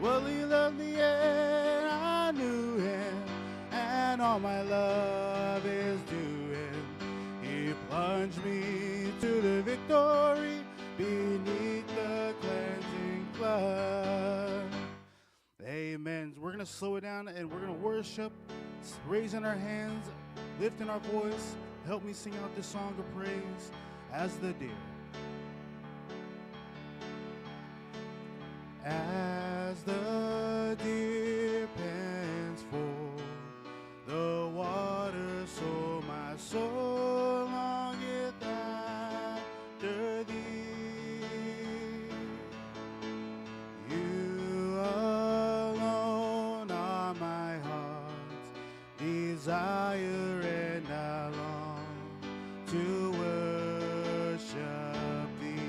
Well, he loved me and I knew him, and all my love is due him. He plunged me to the victory beneath the cleansing flood. Amen. We're going to slow it down and we're going to worship, raising our hands, lifting our voice. Help me sing out this song of praise as the deer. As the deer pants for the water, so my soul longeth after thee. You alone are my heart's desire, and I long to worship thee.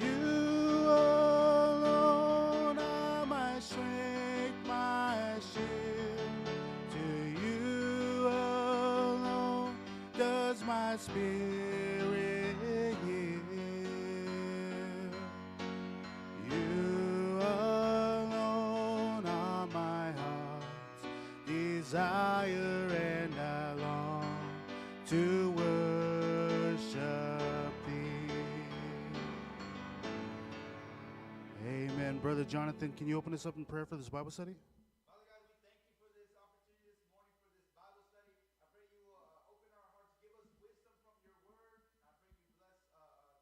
You alone are my strength, my shield. To you alone does my spirit yield. You alone are my heart's desire, and I long to worship thee. Amen. Brother Jonathan, can you open us up in prayer for this Bible study? Father God, we thank you for this opportunity this morning for this Bible study. I pray you will open our hearts, give us wisdom from your word. I pray you bless this meeting today.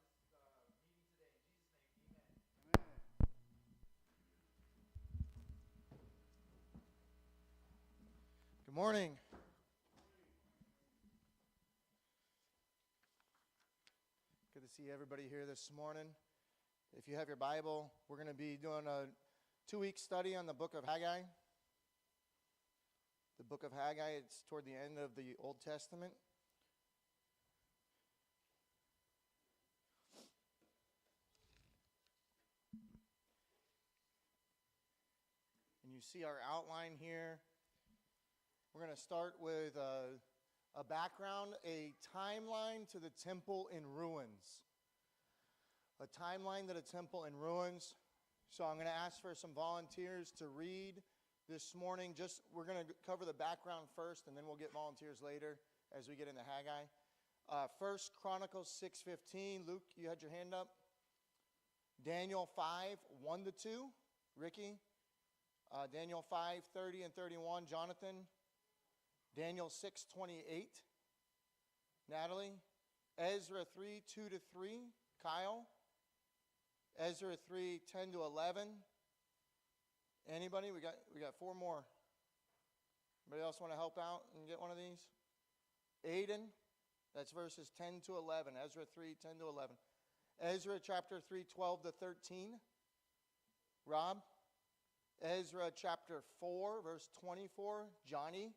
In Jesus' name, amen. Good morning. Good to see everybody here this morning. If you have your Bible, we're going to be doing a 2-week study on the book of Haggai. The book of Haggai, it's toward the end of the Old Testament. And you see our outline here. We're going to start with a background, a timeline to the temple in ruins. A timeline to the temple in ruins. So I'm going to ask for some volunteers to read this morning. We're going to cover the background first, and then we'll get volunteers later as we get into Haggai. 1 Chronicles 6:15. Luke, you had your hand up. Daniel 5:1-2. Ricky. Daniel 5:30 and 31. Jonathan. Daniel 6:28. Natalie. Ezra 3:2-3. Kyle. Ezra 3:10-11. Anybody? We got 4 more. Anybody else want to help out and get one of these? Aiden, that's verses 10-11. Ezra 3:10-11. Ezra chapter 3:12-13. Rob. Ezra chapter 4 verse 24. Johnny.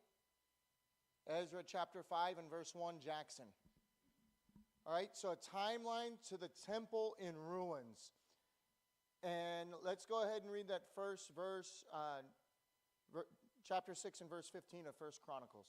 Ezra chapter 5 and verse 1. Jackson. All right, so a timeline to the temple in ruins. And let's go ahead and read that first verse, chapter 6 and verse 15 of 1 Chronicles.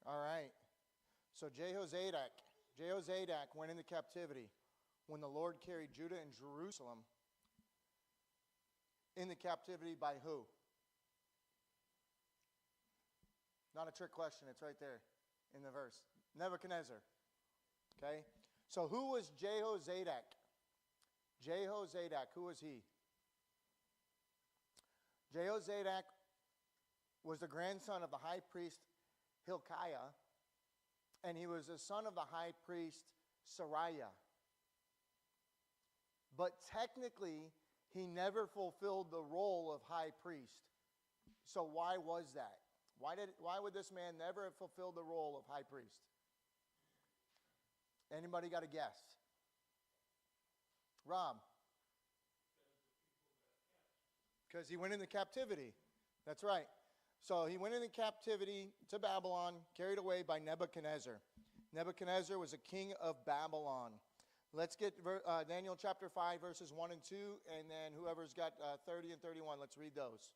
All right. So Jehozadak went into captivity when the Lord carried Judah and Jerusalem into captivity by who? Not a trick question, it's right there in the verse. Nebuchadnezzar. Okay? So who was Jehozadak? Jehozadak, who was he? Jehozadak was the grandson of the high priest Hilkiah, and he was the son of the high priest Sariah. But technically, he never fulfilled the role of high priest. So why was that? Why would this man never have fulfilled the role of high priest? Anybody got a guess? Rob? Because he went into captivity. That's right. So he went into captivity to Babylon, carried away by Nebuchadnezzar. Nebuchadnezzar was a king of Babylon. Let's get Daniel chapter 5, verses 1 and 2, and then whoever's got 30 and 31, let's read those.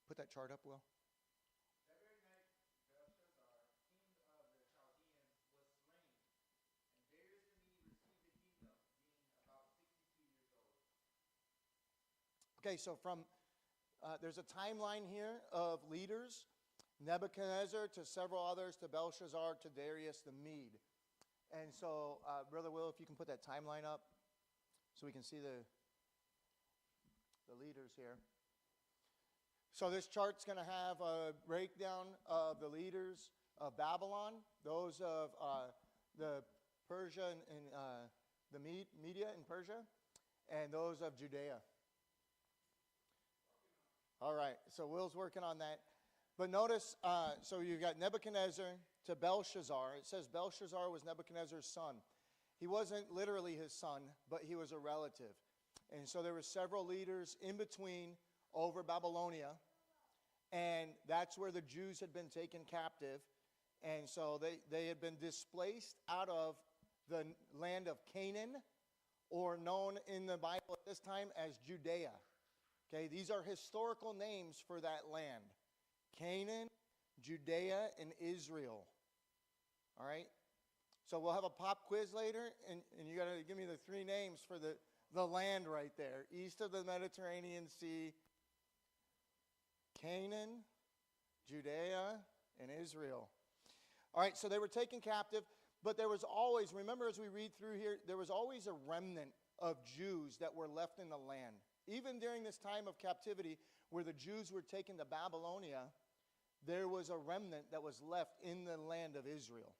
Put that chart up, Will. That very night, Belshazzar, king of the Chaldeans, was slain, and Darius the Mede received the kingdom, being about 62 years old. Okay, so there's a timeline here of leaders, Nebuchadnezzar to several others, to Belshazzar, to Darius the Mede. And so, Brother Will, if you can put that timeline up so we can see the leaders here. So this chart's going to have a breakdown of the leaders of Babylon, those of the Persia and the Media in Persia, and those of Judea. All right, so Will's working on that. But notice, so you've got Nebuchadnezzar to Belshazzar. It says Belshazzar was Nebuchadnezzar's son. He wasn't literally his son, but he was a relative. And so there were several leaders in between over Babylonia. And that's where the Jews had been taken captive. And so they had been displaced out of the land of Canaan, or known in the Bible at this time as Judea. Okay, these are historical names for that land. Canaan, Judea, and Israel. All right? So we'll have a pop quiz later, and you got to give me the three names for the land right there. East of the Mediterranean Sea, Canaan, Judea, and Israel. All right, so they were taken captive, but there was always, remember as we read through here, there was always a remnant of Jews that were left in the land. Even during this time of captivity, where the Jews were taken to Babylonia, there was a remnant that was left in the land of Israel.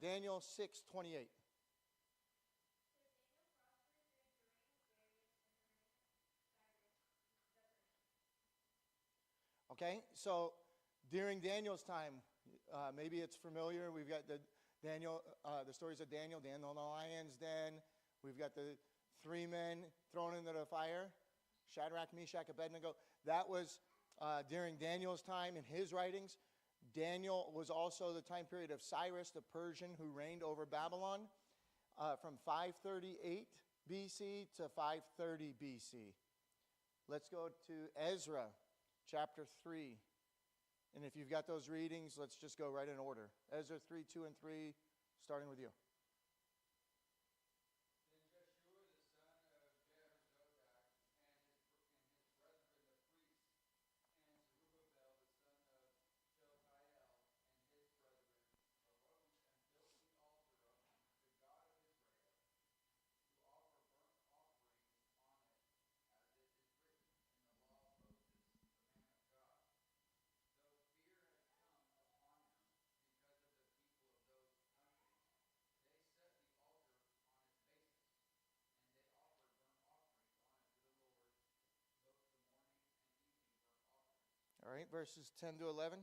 Daniel 6:28. Okay, so during Daniel's time, maybe it's familiar. We've got the stories of Daniel in the lion's den. We've got the three men thrown into the fire, Shadrach, Meshach, Abednego. That was during Daniel's time in his writings. Daniel was also the time period of Cyrus the Persian, who reigned over Babylon from 538 BC to 530 BC. Let's go to Ezra chapter 3. And if you've got those readings, let's just go right in order. Ezra 3, 2, and 3, starting with you. All right, verses 10 to 11.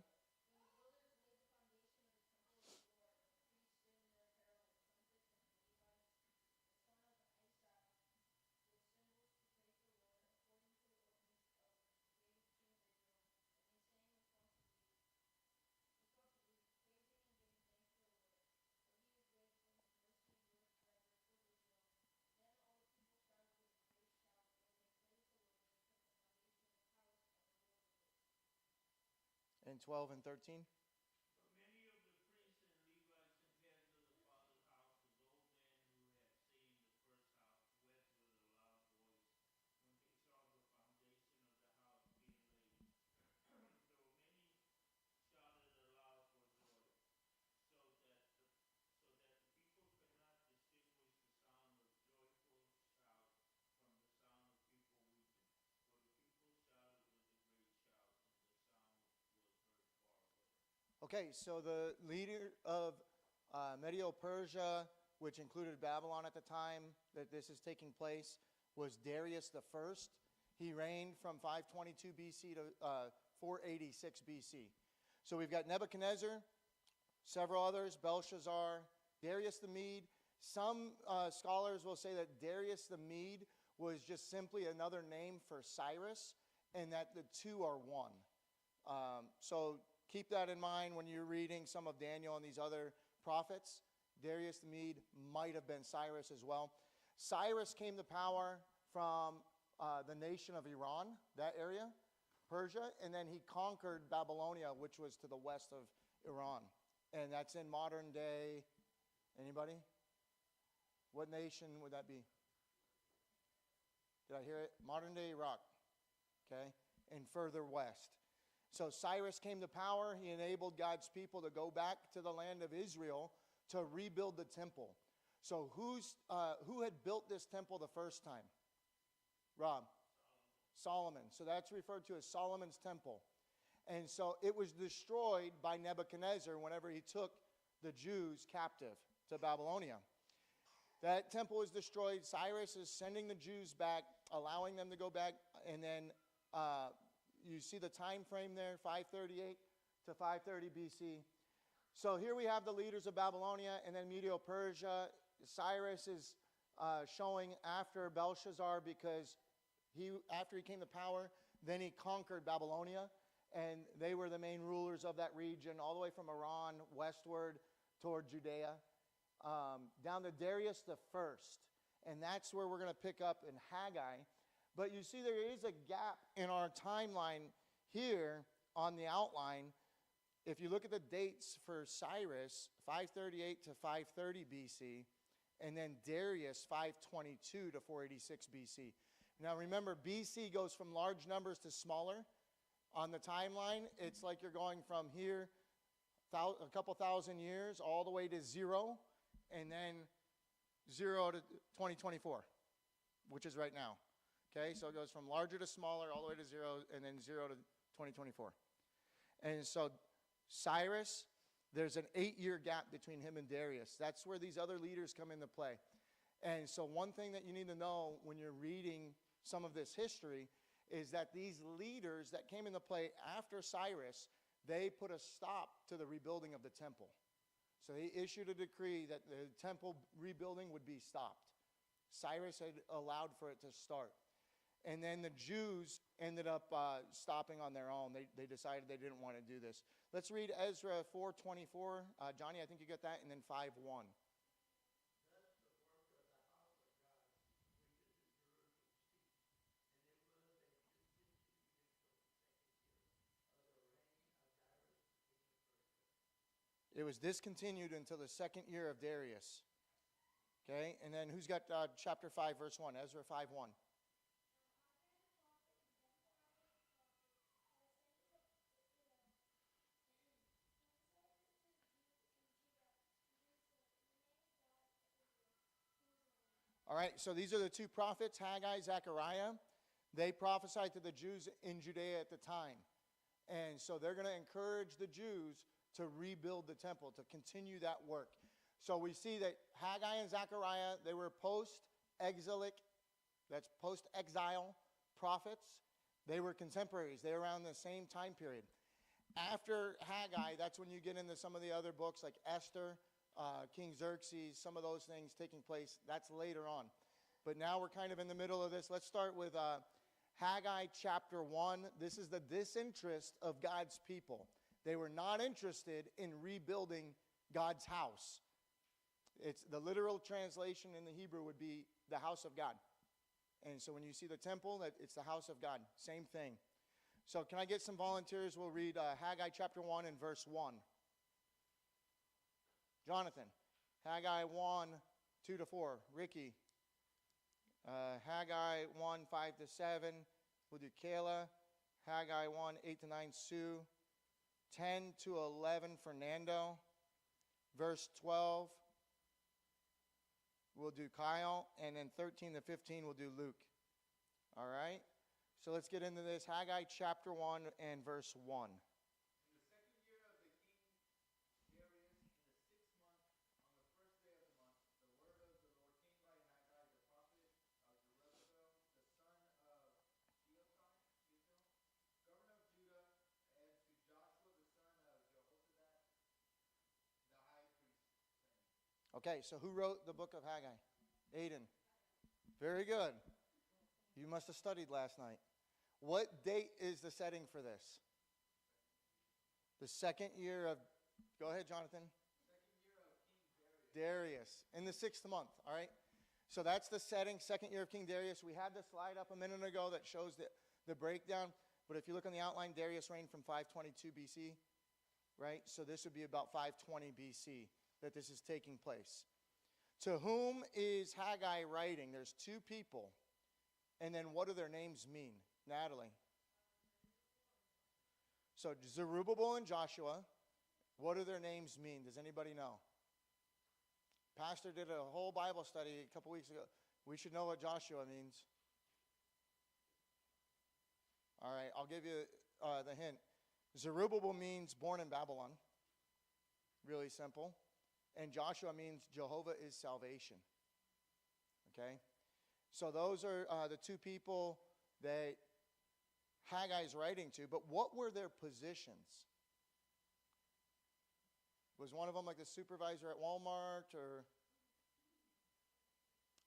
And 12 and 13. But many of the priests and Levites and heads of the father's houses, old men who had seen the first house, wept with a loud voice when they saw the foundation of the house being laid. Though many shouted aloud for joy, so that the people could not distinguish the sound of joyful shout from the sound of people weeping. For the people shouted with a great shout, and the sound was heard far away. Okay, so the leader of Medo-Persia, which included Babylon at the time that this is taking place, was Darius the First. He reigned from 522 BC to 486 BC. So we've got Nebuchadnezzar, several others, Belshazzar, Darius the Mede. Some scholars will say that Darius the Mede was just simply another name for Cyrus, and that the two are one. So keep that in mind when you're reading some of Daniel and these other prophets. Darius the Mede might have been Cyrus as well. Cyrus came to power from the nation of Iran, that area, Persia, and then he conquered Babylonia, which was to the west of Iran. And that's in modern day, anybody? What nation would that be? Did I hear it? Modern day Iraq, okay, and further west. So Cyrus came to power. He enabled God's people to go back to the land of Israel to rebuild the temple. So who had built this temple the first time? Rob? Solomon. So that's referred to as Solomon's temple. And so it was destroyed by Nebuchadnezzar whenever he took the Jews captive to Babylonia. That temple was destroyed. Cyrus is sending the Jews back, allowing them to go back, and then you see the time frame there, 538 to 530 BC. So here we have the leaders of Babylonia and then Medo-Persia. Cyrus is showing after Belshazzar because after he came to power, then he conquered Babylonia, and they were the main rulers of that region, all the way from Iran westward toward Judea, down to Darius the First. And that's where we're going to pick up in Haggai. But you see there is a gap in our timeline here on the outline. If you look at the dates for Cyrus, 538 to 530 BC, and then Darius, 522 to 486 BC. Now remember, BC goes from large numbers to smaller. On the timeline, it's like you're going from here a couple thousand years all the way to 0, and then 0 to 2024, which is right now. Okay, so it goes from larger to smaller all the way to 0, and then 0 to 2024. And so Cyrus, there's an 8-year gap between him and Darius. That's where these other leaders come into play. And so one thing that you need to know when you're reading some of this history is that these leaders that came into play after Cyrus, they put a stop to the rebuilding of the temple. So they issued a decree that the temple rebuilding would be stopped. Cyrus had allowed for it to start. And then the Jews ended up stopping on their own. They decided they didn't want to do this. Let's read Ezra 4:24. Johnny, I think you got that, and then 5:1. It was discontinued until the second year of Darius. Okay, and then who's got chapter 5, verse 1? Ezra 5:1. All right, so these are the two prophets, Haggai, Zechariah. They prophesied to the Jews in Judea at the time. And so they're going to encourage the Jews to rebuild the temple, to continue that work. So we see that Haggai and Zechariah, they were post-exilic, that's post-exile prophets. They were contemporaries. They were around the same time period. After Haggai, that's when you get into some of the other books like Esther, King Xerxes, some of those things taking place. That's later on. But now we're kind of in the middle of this. Let's start with Haggai chapter 1. This is the disinterest of God's people. They were not interested in rebuilding God's house. It's the literal translation in the Hebrew would be the house of God. And so when you see the temple, that it's the house of God. Same thing. So can I get some volunteers? We'll read Haggai chapter 1 and verse 1. Jonathan. Haggai 1, 2 to 4. Ricky. Haggai 1, 5 to 7. We'll do Kayla. Haggai 1, 8 to 9. Sue. 10 to 11. Fernando. Verse 12. We'll do Kyle. And then 13 to 15 we'll do Luke. All right? So let's get into this. Haggai chapter 1 and verse 1. Okay, so who wrote the book of Haggai? Aiden. Very good. You must have studied last night. What date is the setting for this? The second year of, go ahead, Jonathan. Second year of King Darius. Darius, in the 6th month, all right? So that's the setting, second year of King Darius. We had the slide up a minute ago that shows the breakdown. But if you look on the outline, Darius reigned from 522 BC, right? So this would be about 520 BC that this is taking place. To whom is Haggai writing? There's two people. And then what do their names mean? Natalie. So Zerubbabel and Joshua, what do their names mean? Does anybody know? Pastor did a whole Bible study a couple weeks ago. We should know what Joshua means. All right, I'll give you the hint. Zerubbabel means born in Babylon. Really simple. And Joshua means Jehovah is salvation. Okay? So those are the two people that Haggai is writing to. But what were their positions? Was one of them like the supervisor at Walmart or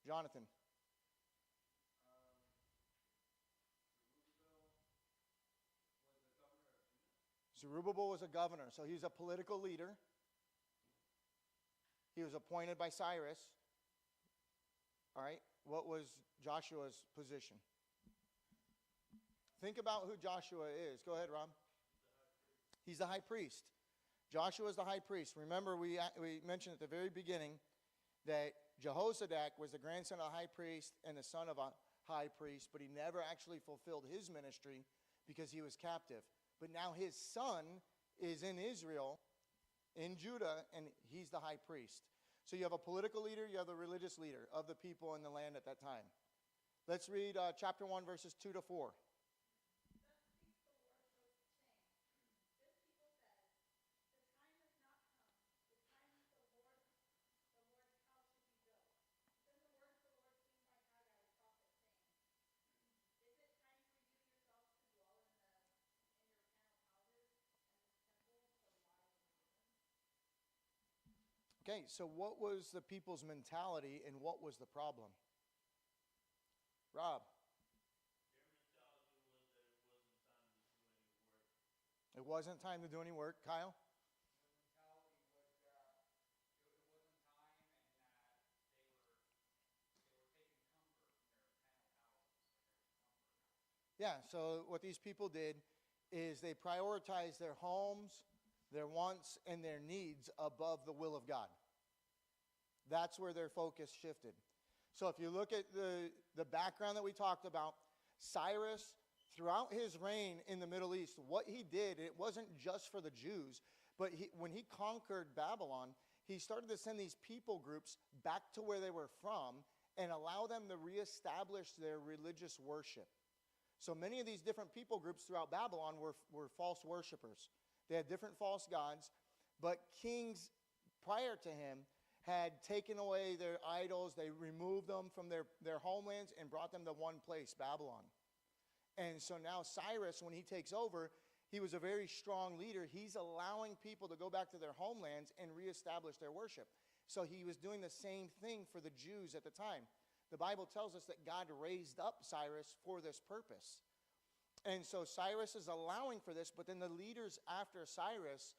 Jonathan? Zerubbabel was a governor, so he's a political leader. He was appointed by Cyrus. All right, what was Joshua's position? Think about who Joshua is. Go ahead, Rob. He's the high priest. Joshua is the high priest. Remember, we mentioned at the very beginning that Jehozadak was the grandson of a high priest and the son of a high priest, but he never actually fulfilled his ministry because he was captive. But now his son is in Israel, in Judah, and he's the high priest. So you have a political leader, you have the religious leader of the people in the land at that time. Let's read chapter 1, verses 2 to 4. Okay, so what was the people's mentality and what was the problem? Rob. Their mentality was that it wasn't time to do any work. It wasn't time to do any work. Kyle? The mentality was that it wasn't time and that they were taking comfort in their panel houses. Yeah, so what these people did is they prioritized their homes, their wants, and their needs above the will of God. That's where their focus shifted. So if you look at the background that we talked about, Cyrus, throughout his reign in the Middle East, what he did, it wasn't just for the Jews, but when he conquered Babylon, he started to send these people groups back to where they were from and allow them to reestablish their religious worship. So many of these different people groups throughout Babylon were false worshipers. They had different false gods, but kings prior to him had taken away their idols. They removed them from their homelands and brought them to one place, Babylon. And so now Cyrus, when he takes over, he was a very strong leader. He's allowing people to go back to their homelands and reestablish their worship. So he was doing the same thing for the Jews at the time. The Bible tells us that God raised up Cyrus for this purpose. And so Cyrus is allowing for this, but then the leaders after Cyrus,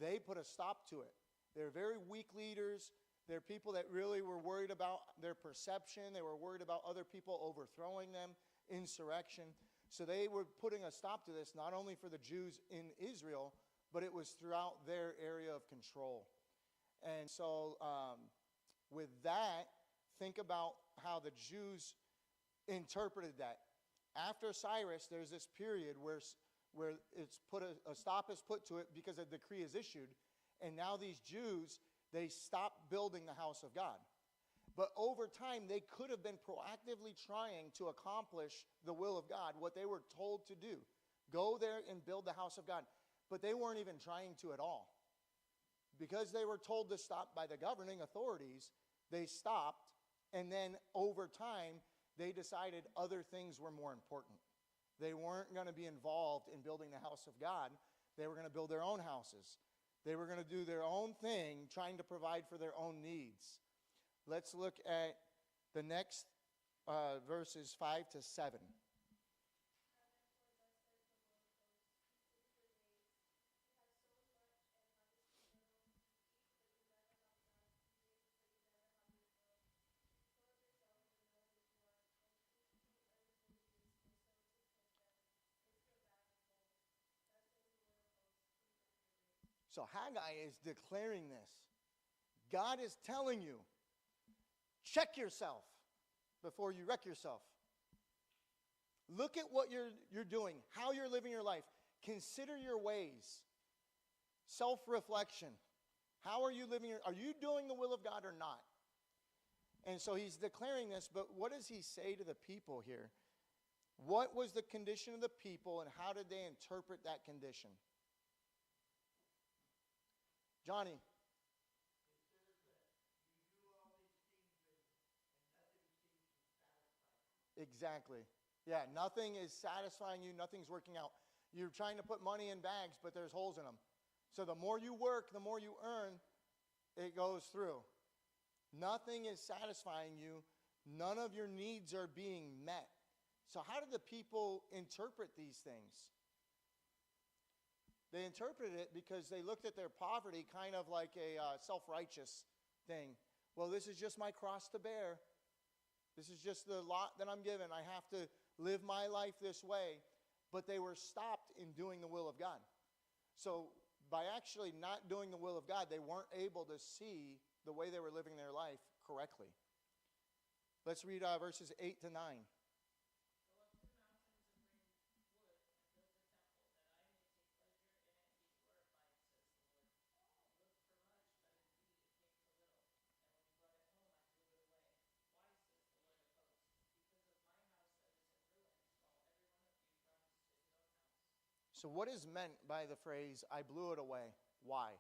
they put a stop to it. They're very weak leaders. They're people that really were worried about their perception. They were worried about other people overthrowing them, insurrection. So they were putting a stop to this, not only for the Jews in Israel, but it was throughout their area of control. And so with that, think about how the Jews interpreted that. After Cyrus, there's this period where it's put a stop is put to it because a decree is issued. And now these Jews, they stopped building the house of God. But over time, they could have been proactively trying to accomplish the will of God, what they were told to do. Go there and build the house of God. But they weren't even trying to at all. Because they were told to stop by the governing authorities, they stopped. And then over time, they decided other things were more important. They weren't going to be involved in building the house of God. They were going to build their own houses. They were going to do their own thing, trying to provide for their own needs. Let's look at the next verses 5 to 7. So Haggai is declaring this. God is telling you, check yourself before you wreck yourself. Look at what you're doing, how you're living your life. Consider your ways. Self-reflection. How are you living? Are you doing the will of God or not? And so he's declaring this, but what does he say to the people here? What was the condition of the people, and how did they interpret that condition? Johnny. Exactly. Yeah, nothing is satisfying you. Nothing's working out. You're trying to put money in bags, but there's holes in them. So the more you work, the more you earn, it goes through. Nothing is satisfying you. None of your needs are being met. So how did the people interpret these things? They interpreted it because they looked at their poverty kind of like a self-righteous thing. Well, this is just my cross to bear. This is just the lot that I'm given. I have to live my life this way. But they were stopped in doing the will of God. So by actually not doing the will of God, they weren't able to see the way they were living their life correctly. Let's read verses 8 to 9. So what is meant by the phrase, I blew it away? Why?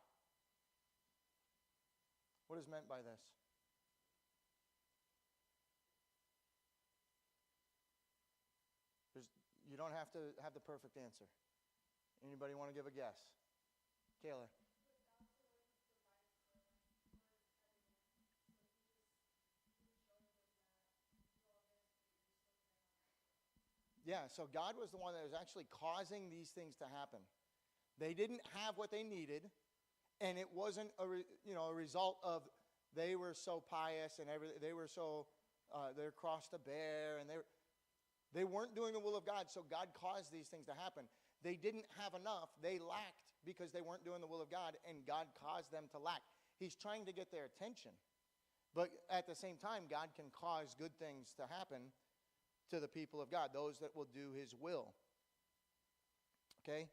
What is meant by this? You don't have to have the perfect answer. Anybody want to give a guess? Kayla. Yeah, so God was the one that was actually causing these things to happen. They didn't have what they needed, and it wasn't a result of they were so pious and they were so their cross to bear, and they weren't doing the will of God, so God caused these things to happen. They didn't have enough. They lacked because they weren't doing the will of God, and God caused them to lack. He's trying to get their attention. But at the same time, God can cause good things to happen to the people of God, those that will do his will. Okay?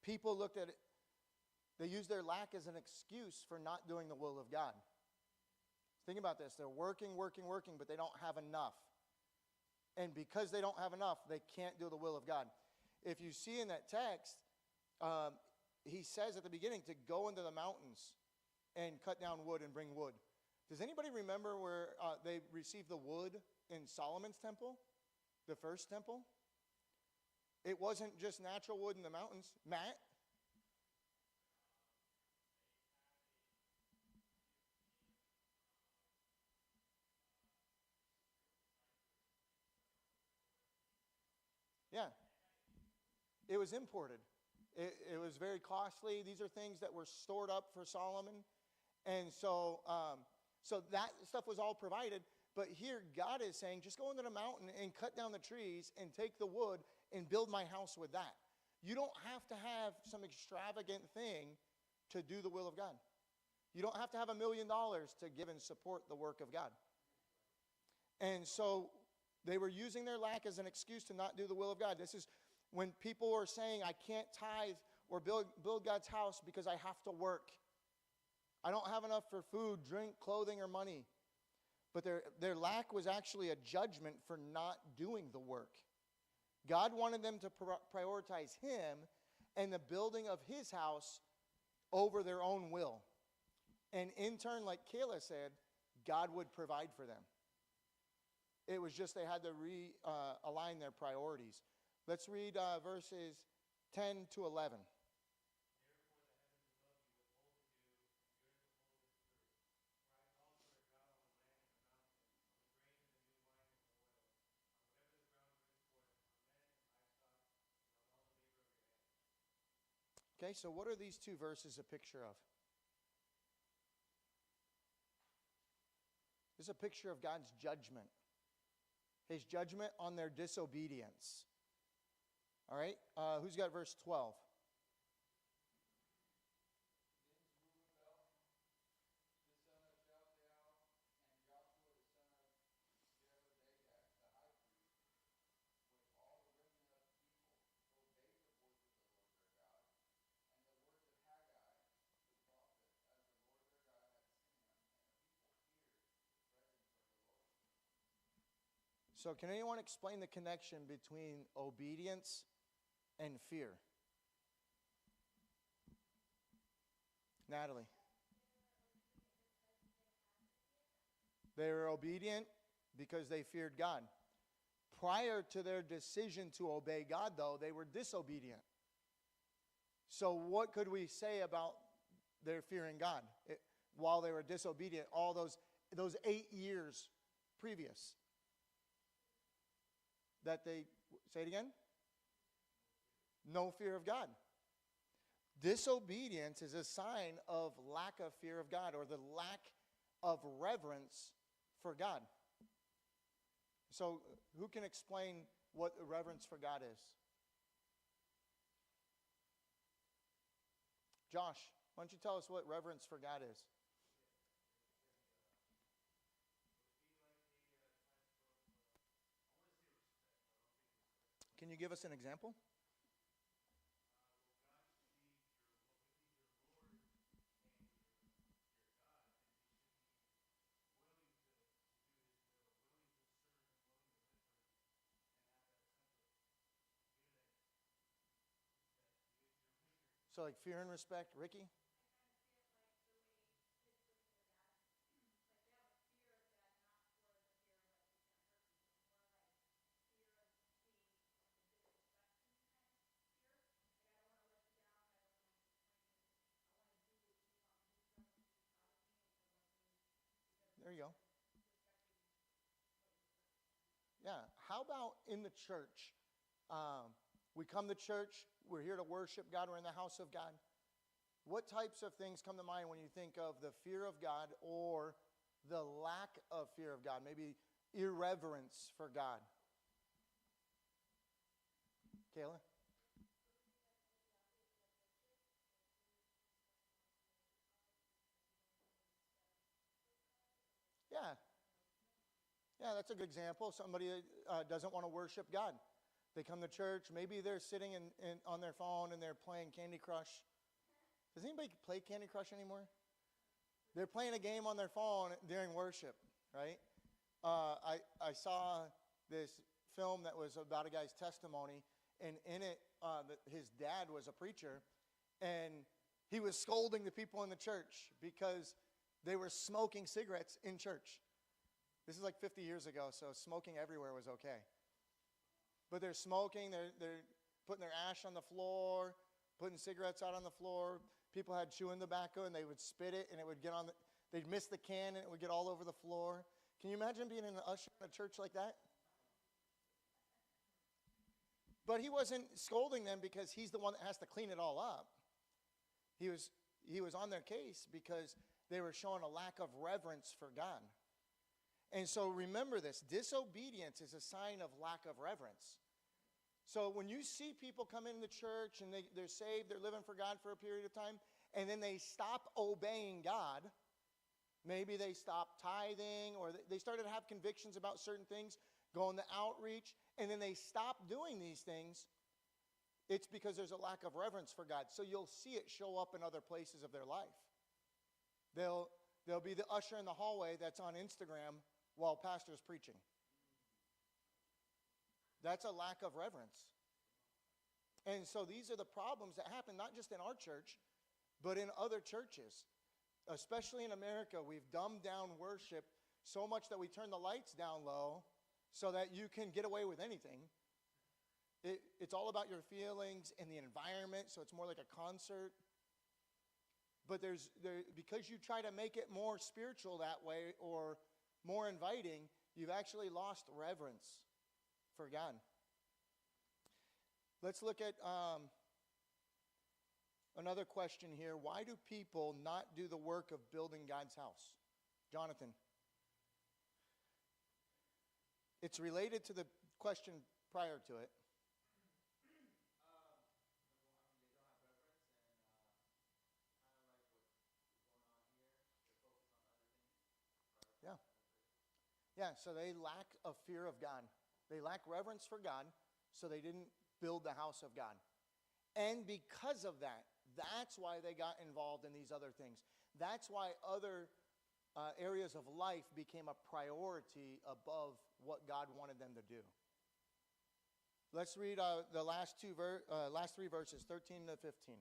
People looked at it, they used their lack as an excuse for not doing the will of God. Think about this. They're working, but they don't have enough. And because they don't have enough, they can't do the will of God. If you see in that text, he says at the beginning to go into the mountains and cut down wood and bring wood. Does anybody remember where they received the wood in Solomon's temple, the first temple? It wasn't just natural wood in the mountains. Matt? Yeah. It was imported. It was very costly. These are things that were stored up for Solomon. And so that stuff was all provided. But here God is saying, just go into the mountain and cut down the trees and take the wood and build my house with that. You don't have to have some extravagant thing to do the will of God. You don't have to have $1 million to give and support the work of God. And so they were using their lack as an excuse to not do the will of God. This is when people are saying, I can't tithe or build God's house because I have to work. I don't have enough for food, drink, clothing, or money. But their lack was actually a judgment for not doing the work. God wanted them to prioritize him and the building of his house over their own will. And in turn, like Kayla said, God would provide for them. It was just they had to realign their priorities. Let's read verses 10 to 11. Okay, so what are these two verses a picture of? This is a picture of God's judgment. His judgment on their disobedience. All right, who's got verse 12? So can anyone explain the connection between obedience and fear? Natalie. They were obedient because they feared God. Prior to their decision to obey God, though, they were disobedient. So what could we say about their fearing God while they were disobedient all those 8 years previous? That they, say it again? No fear of God. Disobedience is a sign of lack of fear of God, or the lack of reverence for God. So who can explain what reverence for God is? Josh, why don't you tell us what reverence for God is? Can you give us an example? So like fear and respect. Ricky? There you go. Yeah. How about in the church? We come to church. We're here to worship God. We're in the house of God. What types of things come to mind when you think of the fear of God or the lack of fear of God? Maybe irreverence for God. Kayla? Yeah. Yeah, that's a good example. Somebody doesn't want to worship God. They come to church. Maybe they're sitting on their phone and they're playing Candy Crush. Does anybody play Candy Crush anymore? They're playing a game on their phone during worship, right? I saw this film that was about a guy's testimony, and in it, his dad was a preacher, and he was scolding the people in the church because they were smoking cigarettes in church. This is like 50 years ago, so smoking everywhere was okay. But they're smoking, they're putting their ash on the floor, putting cigarettes out on the floor. People had chewing tobacco, and they would spit it, and it would get on they'd miss the can, and it would get all over the floor. Can you imagine being an usher in a church like that? But he wasn't scolding them because he's the one that has to clean it all up. He was on their case because they were showing a lack of reverence for God. And so remember this, disobedience is a sign of lack of reverence. So when you see people come into church and they're saved, they're living for God for a period of time, and then they stop obeying God, maybe they stop tithing, or they started to have convictions about certain things, going to outreach, and then they stop doing these things, it's because there's a lack of reverence for God. So you'll see it show up in other places of their life. They'll be the usher in the hallway that's on Instagram while pastor's preaching. That's a lack of reverence. And so these are the problems that happen, not just in our church, but in other churches. Especially in America, we've dumbed down worship so much that we turn the lights down low so that you can get away with anything. It's all about your feelings and the environment, so it's more like a concert. But because you try to make it more spiritual that way or more inviting, you've actually lost reverence for God. Let's look at Another question here. Why do people not do the work of building God's house? Jonathan. It's related to the question prior to it. Yeah. Yeah, so they lack a fear of God. They lack reverence for God, so they didn't build the house of God. And because of that, that's why they got involved in these other things. That's why other areas of life became a priority above what God wanted them to do. Let's read the last three verses, 13 to 15.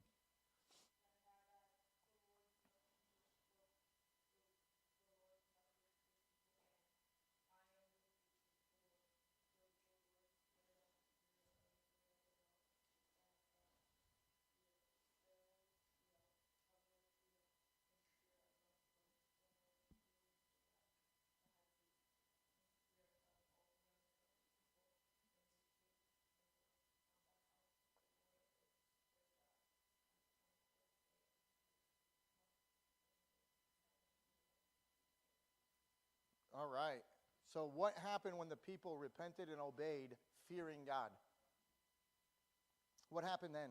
All right. So what happened when the people repented and obeyed, fearing God? What happened then?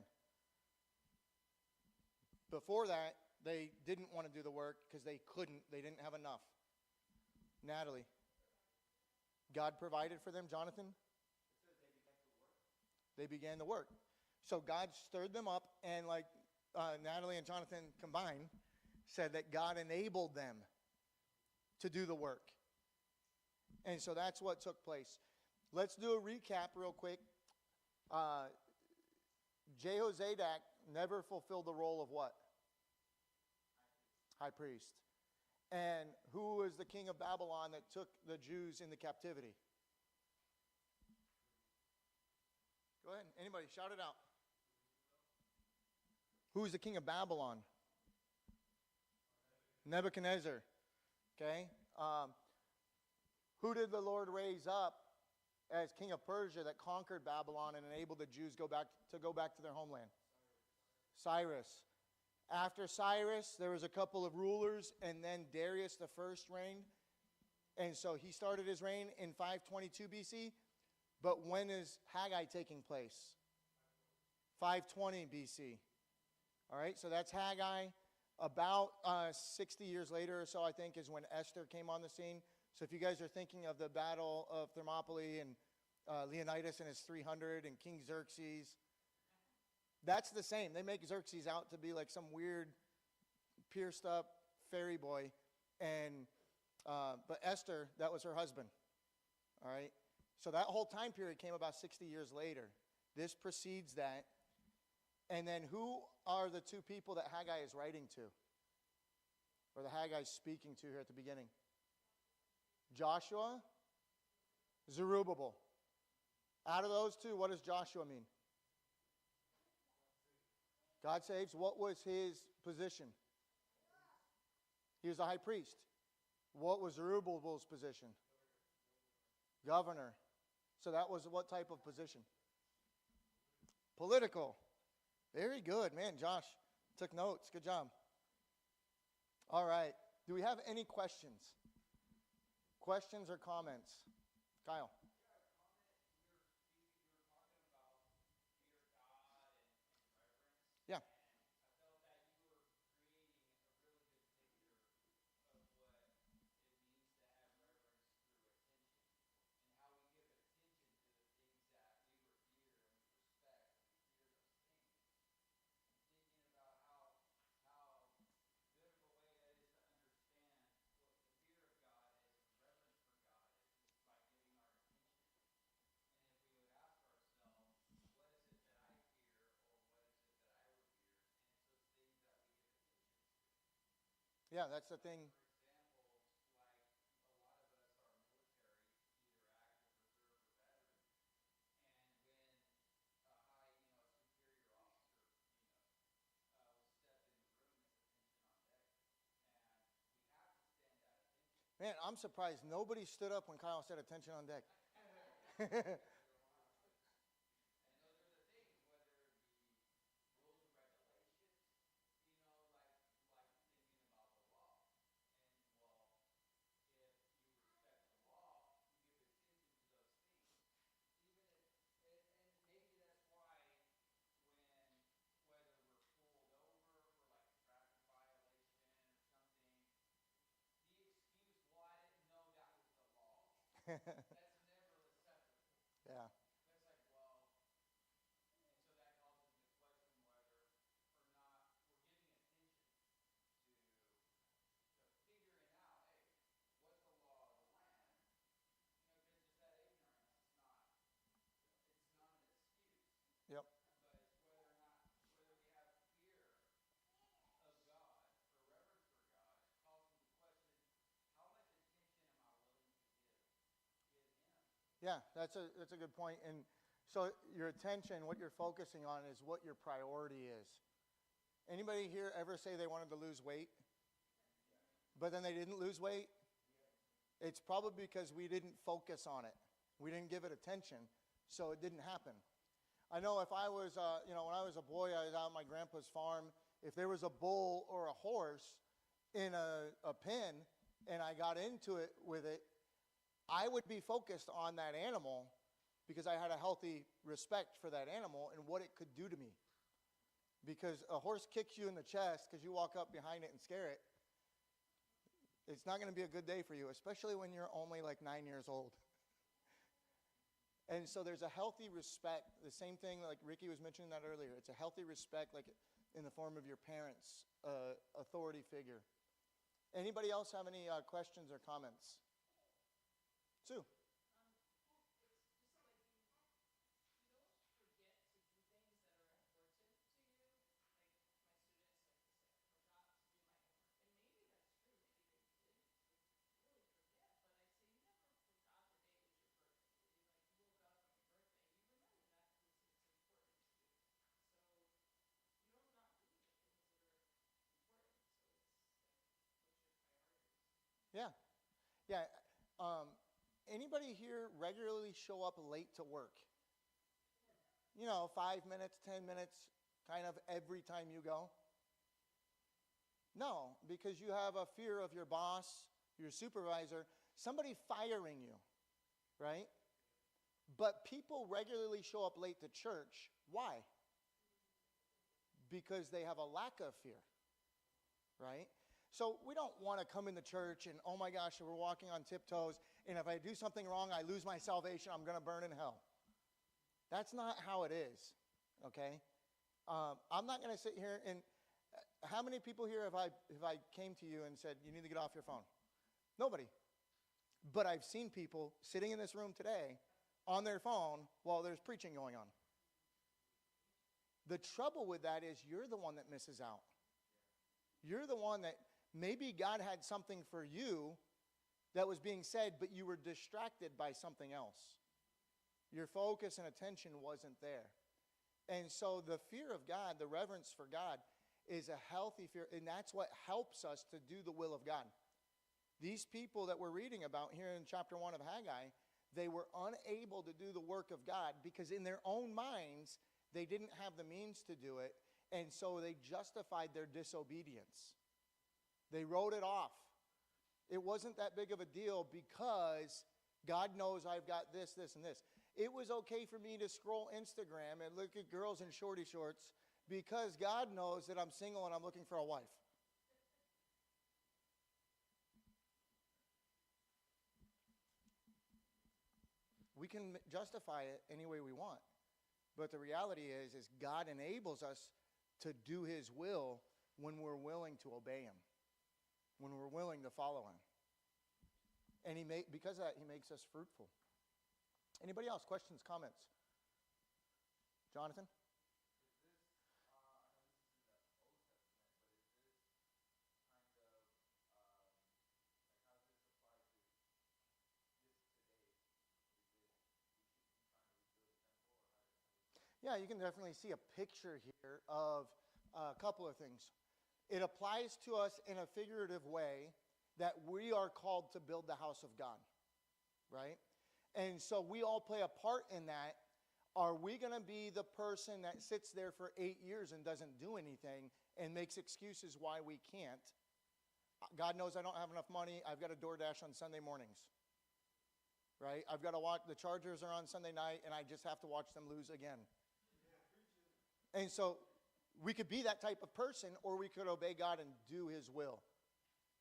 Before that, they didn't want to do the work because they couldn't. They didn't have enough. Natalie. God provided for them, Jonathan? They began the work. So God stirred them up, and like Natalie and Jonathan combined, said that God enabled them to do the work. And so that's what took place. Let's do a recap real quick. Jehozadak never fulfilled the role of what? High priest. And who was the king of Babylon that took the Jews into captivity? Go ahead. Anybody, shout it out. Who is the king of Babylon? Nebuchadnezzar. Okay. Who did the Lord raise up as king of Persia that conquered Babylon and enabled the Jews go back to their homeland? Cyrus. After Cyrus, there was a couple of rulers, and then Darius the first reigned. And so he started his reign in 522 BC. But when is Haggai taking place? 520 BC. All right, so that's Haggai. About 60 years later or so, I think, is when Esther came on the scene. So if you guys are thinking of the Battle of Thermopylae and Leonidas and his 300 and King Xerxes, that's the same. They make Xerxes out to be like some weird, pierced up fairy boy. But Esther, that was her husband. All right? So that whole time period came about 60 years later. This precedes that. And then who are the two people that Haggai is writing to? Or the Haggai is speaking to here at the beginning? Joshua, Zerubbabel. Out of those two, what does Joshua mean? God saves. What was his position? He was a high priest. What was Zerubbabel's position? Governor. So that was what type of position? Political. Very good. Man, Josh took notes. Good job. All right. Do we have any questions? Questions or comments? Kyle. Yeah. Yeah, that's the thing. Man, I'm surprised nobody stood up when Kyle said attention on deck. That's never acceptable. Yeah. That's like, well, and so that calls into question whether or not we're giving attention to figuring out, hey, what's the law of the land? Because just that ignorance is not, it's not an excuse. Yep. But it's whether or not, whether we have fear of God or reverence for God calls into question, how much attention am I willing to give Him? Yeah, that's a good point. And so your attention, what you're focusing on is what your priority is. Anybody here ever say they wanted to lose weight, but then they didn't lose weight? It's probably because we didn't focus on it. We didn't give it attention, so it didn't happen. I know if I was, when I was a boy, I was out on my grandpa's farm. If there was a bull or a horse in a pen and I got into it with it, I would be focused on that animal because I had a healthy respect for that animal and what it could do to me. Because a horse kicks you in the chest because you walk up behind it and scare it. It's not going to be a good day for you, especially when you're only like 9 years old. And so there's a healthy respect. The same thing like Ricky was mentioning that earlier. It's a healthy respect like in the form of your parents' authority figure. Anybody else have any questions or comments? Sue. It's just like you don't forget to do things that are important to you. Like my students like to say, I forgot to do my homework. And maybe that's true. Maybe they didn't really forget. But I say you never forgot the day it was your birthday. You woke up on your birthday. You remember that because it's important to you. So you don't not do the things that are important. So it's like, what's your priorities? Yeah. Yeah. Anybody here regularly show up late to work? 5 minutes, 10 minutes, kind of every time you go? No, because you have a fear of your boss, your supervisor, somebody firing you, right? But people regularly show up late to church. Why? Because they have a lack of fear, right? So we don't want to come into church and, oh my gosh, we're walking on tiptoes, and if I do something wrong, I lose my salvation, I'm going to burn in hell. That's not how it is, okay? I'm not going to sit here and, how many people here have I came to you and said, you need to get off your phone? Nobody. But I've seen people sitting in this room today on their phone while there's preaching going on. The trouble with that is you're the one that misses out. You're the one that maybe God had something for you that was being said, but you were distracted by something else. Your focus and attention wasn't there. And so the fear of God, the reverence for God, is a healthy fear, and that's what helps us to do the will of God. These people that we're reading about here in chapter 1 of Haggai, they were unable to do the work of God because in their own minds, they didn't have the means to do it, and so they justified their disobedience. They wrote it off. It wasn't that big of a deal because God knows I've got this, this, and this. It was okay for me to scroll Instagram and look at girls in shorty shorts because God knows that I'm single and I'm looking for a wife. We can justify it any way we want. But the reality is God enables us to do his will when we're willing to obey him, when we're willing to follow him. And because of that, he makes us fruitful. Anybody else? Questions, comments? Jonathan? Yeah, you can definitely see a picture here of a couple of things. It applies to us in a figurative way that we are called to build the house of God, right? And so we all play a part in that. Are we going to be the person that sits there for 8 years and doesn't do anything and makes excuses why we can't? God knows I don't have enough money. I've got a DoorDash on Sunday mornings, right? I've got to watch, the Chargers are on Sunday night, and I just have to watch them lose again. And so we could be that type of person, or we could obey God and do his will.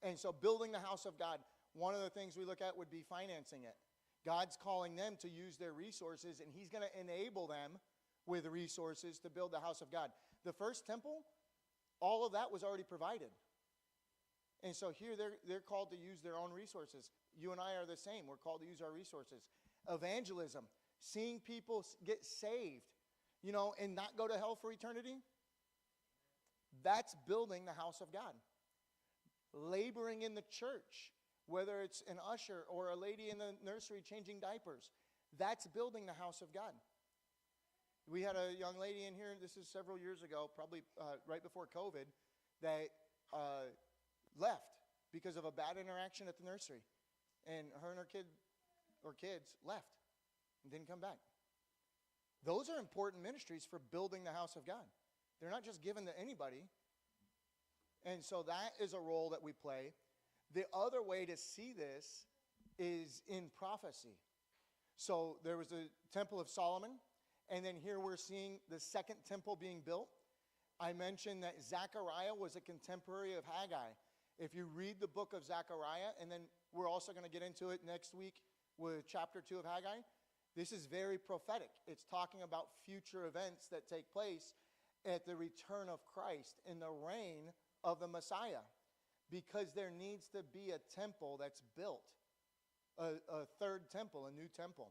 And so building the house of God, one of the things we look at would be financing it. God's calling them to use their resources, and he's going to enable them with resources to build the house of God. The first temple, all of that was already provided. And so here they're called to use their own resources. You and I are the same. We're called to use our resources. Evangelism, seeing people get saved, and not go to hell for eternity. That's building the house of God. Laboring in the church, whether it's an usher or a lady in the nursery changing diapers, that's building the house of God. We had a young lady in here, this is several years ago, probably right before COVID, that left because of a bad interaction at the nursery. And her and her kids left and didn't come back. Those are important ministries for building the house of God. They're not just given to anybody. And so that is a role that we play. The other way to see this is in prophecy. So there was the Temple of Solomon, and then here we're seeing the second temple being built. I mentioned that Zechariah was a contemporary of Haggai. If you read the book of Zechariah, and then we're also going to get into it next week with chapter 2 of Haggai, this is very prophetic. It's talking about future events that take place at the return of Christ in the reign of the Messiah, because there needs to be a temple that's built, a third temple, a new temple.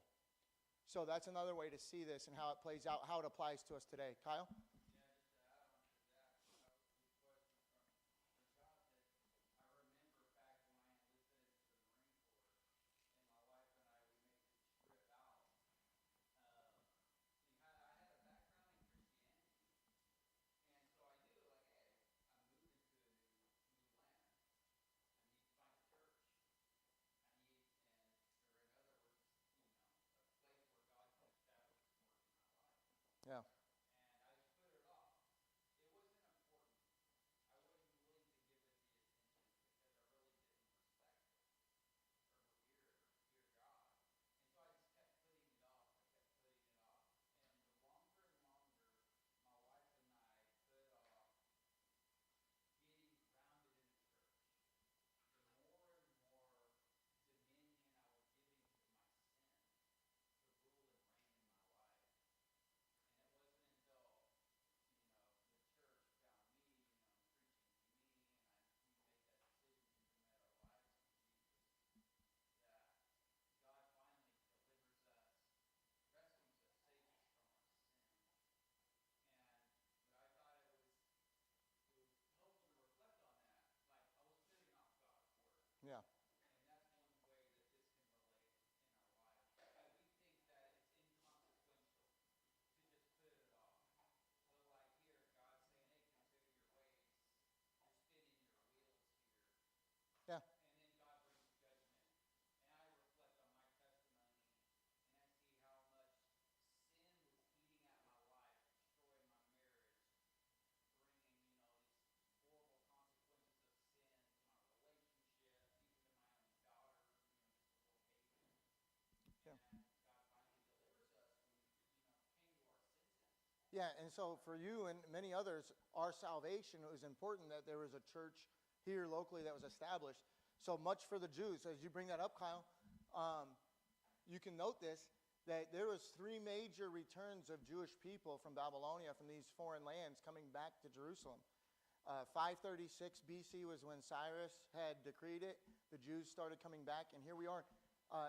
So that's another way to see this and how it plays out, how it applies to us today. Kyle? Yeah. Yeah. Yeah. Yeah, and so for you and many others, our salvation, it was important that there was a church here locally that was established. So much for the Jews. As you bring that up, Kyle, you can note this, that there was 3 major returns of Jewish people from Babylonia, from these foreign lands, coming back to Jerusalem. 536 BC was when Cyrus had decreed it. The Jews started coming back, and here we are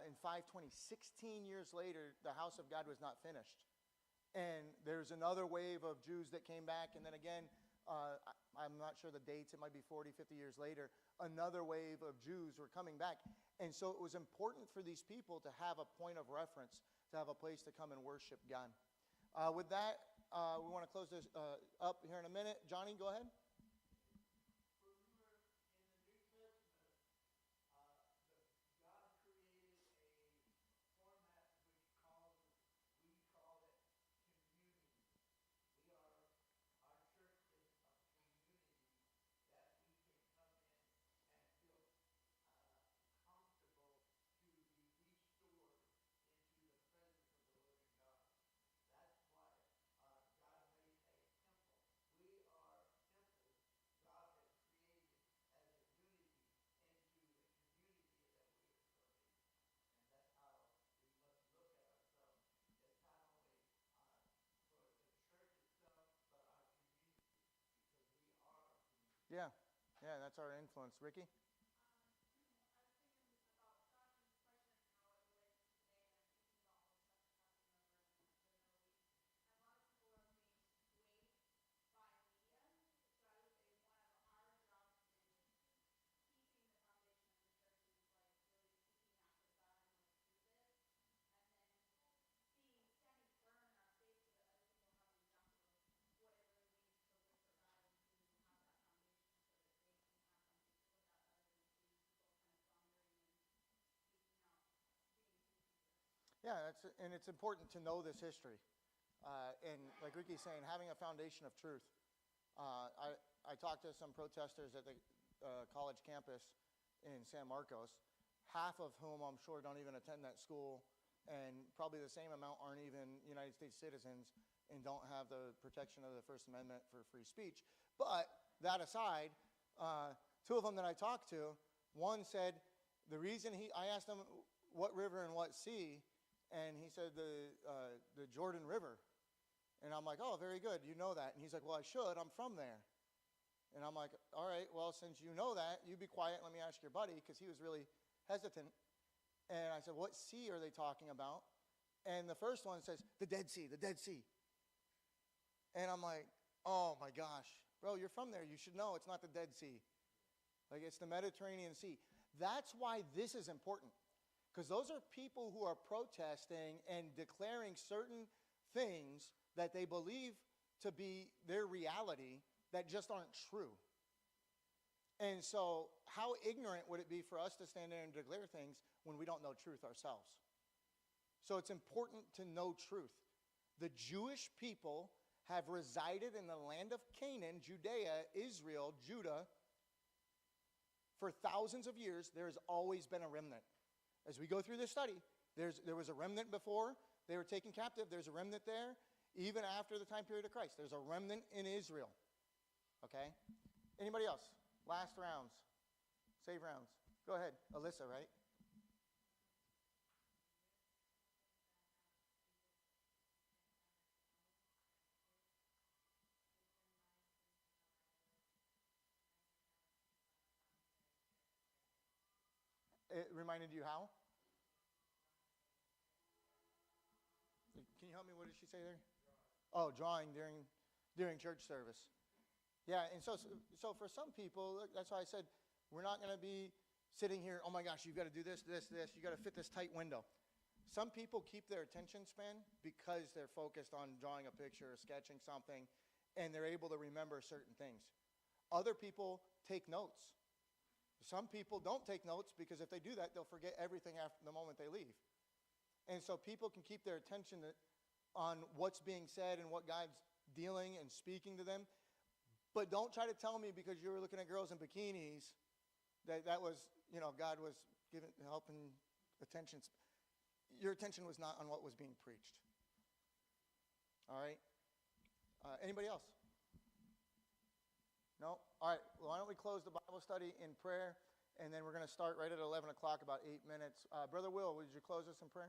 in 520. 16 years later, the house of God was not finished. And there's another wave of Jews that came back. And then again, I'm not sure the dates, it might be 40, 50 years later, another wave of Jews were coming back. And so it was important for these people to have a point of reference, to have a place to come and worship God. With that, we want to close this up here in a minute. Johnny, go ahead. Yeah, yeah, that's our influence. Ricky? I was thinking about Jonathan's question and how it relates to today, and I'm thinking about all the stuff that's happening over in the Middle East. And a lot of people are being swayed by media. So I would say one of our jobs is keeping the foundation of the church is like really seeking after God and let's do this. And then being standing firm in our faith so that other people have an example of what it really means to live for God and to have that foundation so that they can have something to look at other than seeing people kind of floundering and speaking out, being too secret. Yeah, and it's important to know this history. And like Ricky's saying, having a foundation of truth. I talked to some protesters at the college campus in San Marcos, half of whom I'm sure don't even attend that school, and probably the same amount aren't even United States citizens and don't have the protection of the First Amendment for free speech. But that aside, two of them that I talked to, one said the reason I asked him what river and what sea, and he said the Jordan River. And I'm like, oh, very good, you know that. And he's like, well, I should, I'm from there. And I'm like, all right, well, since you know that, you be quiet, let me ask your buddy, because he was really hesitant. And I said, what sea are they talking about? And the first one says, the Dead Sea, the Dead Sea. And I'm like, oh my gosh, bro, you're from there, you should know it's not the Dead Sea. Like, it's the Mediterranean Sea. That's why this is important, because those are people who are protesting and declaring certain things that they believe to be their reality that just aren't true. And so how ignorant would it be for us to stand there and declare things when we don't know truth ourselves? So it's important to know truth. The Jewish people have resided in the land of Canaan, Judea, Israel, Judah, for thousands of years. There has always been a remnant. As we go through this study, there was a remnant before they were taken captive. There's a remnant there. Even after the time period of Christ, there's a remnant in Israel. Okay? Anybody else? Last rounds. Save rounds. Go ahead. Alyssa, right? It reminded you how? Can you help me? What did she say there? Oh, drawing during church service. Yeah, and so for some people, that's why I said we're not going to be sitting here, oh my gosh, you've got to do this, this, this. You've got to fit this tight window. Some people keep their attention span because they're focused on drawing a picture or sketching something, and they're able to remember certain things. Other people take notes. Some people don't take notes because if they do that, they'll forget everything after the moment they leave. And so people can keep their attention on what's being said and what God's dealing and speaking to them. But don't try to tell me because you were looking at girls in bikinis that was, God was helping attention. Your attention was not on what was being preached. All right? Anybody else? No? All right. Well, why don't we close the Bible study in prayer, and then we're going to start right at 11 o'clock, about 8 minutes. Brother Will, would you close us in prayer?